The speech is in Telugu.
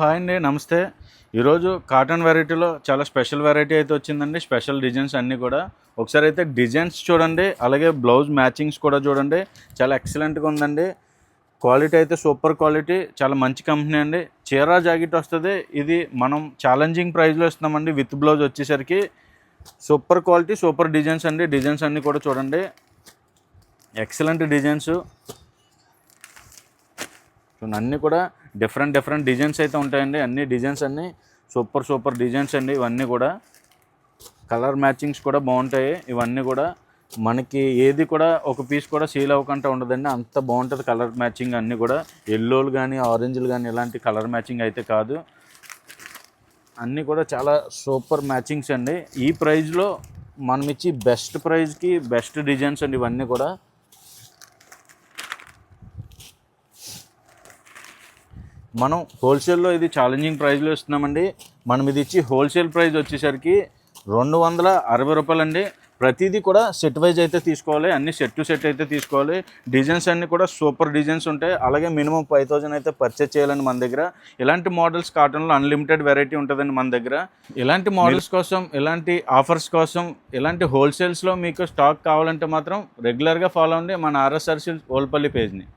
హాయ్ అండి, నమస్తే. ఈరోజు కాటన్ వెరైటీలో చాలా స్పెషల్ వెరైటీ అయితే వచ్చిందండి. స్పెషల్ డిజైన్స్ అన్నీ కూడా ఒకసారి అయితే డిజైన్స్ చూడండి, అలాగే బ్లౌజ్ మ్యాచింగ్స్ కూడా చూడండి. చాలా ఎక్సలెంట్గా ఉందండి. క్వాలిటీ అయితే సూపర్ క్వాలిటీ, చాలా మంచి కంపెనీ అండి. చీరా జాకెట్ వస్తుంది. ఇది మనం ఛాలెంజింగ్ ప్రైస్లో ఇస్తున్నామండి. విత్ బ్లౌజ్ వచ్చేసరికి సూపర్ క్వాలిటీ, సూపర్ డిజైన్స్ అండి. డిజైన్స్ అన్నీ కూడా చూడండి, ఎక్సలెంట్ డిజైన్స్. అన్నీ కూడా డిఫరెంట్ డిజైన్స్ అయితే ఉంటాయండి. అన్ని డిజైన్స్ అన్నీ సూపర్ డిజైన్స్ అండి. ఇవన్నీ కూడా కలర్ మ్యాచింగ్స్ కూడా బాగుంటాయి. ఇవన్నీ కూడా మనకి ఏది కూడా ఒక పీస్ కూడా సేల్ అవ్వకుండా ఉండదండి. అంత బాగుంటుంది కలర్ మ్యాచింగ్. అన్నీ కూడా ఎల్లోలు కానీ ఆరెంజ్లు కానీ ఇలాంటి కలర్ మ్యాచింగ్ అయితే కాదు. అన్నీ కూడా చాలా సూపర్ మ్యాచింగ్స్ అండి. ఈ ప్రైస్లో మనం ఇచ్చి బెస్ట్ ప్రైస్కి బెస్ట్ డిజైన్స్ అండి. ఇవన్నీ కూడా మనం హోల్సేల్లో ఇది ఛాలెంజింగ్ ప్రైస్లో ఇస్తున్నామండి. మనం ఇది ఇచ్చి హోల్సేల్ ప్రైస్ వచ్చేసరికి 260 రూపాయలండి. ప్రతిదీ కూడా సెట్ వైజ్ అయితే తీసుకోవాలి, అన్ని సెట్ టు సెట్ అయితే తీసుకోవాలి. డిజైన్స్ అన్నీ కూడా సూపర్ డిజైన్స్ ఉంటాయి. అలాగే మినిమం 5000 అయితే పర్చేజ్ చేయాలండి మన దగ్గర. ఇలాంటి మోడల్స్ కాటన్లో అన్లిమిటెడ్ వెరైటీ ఉంటుందండి మన దగ్గర. ఇలాంటి మోడల్స్ కోసం, ఇలాంటి ఆఫర్స్ కోసం, ఇలాంటి హోల్సేల్స్లో మీకు స్టాక్ కావాలంటే మాత్రం రెగ్యులర్గా ఫాలో అవ్వండి మన ఆర్ఎస్ఆర్సీ ఓల్పల్లి పేజ్ని.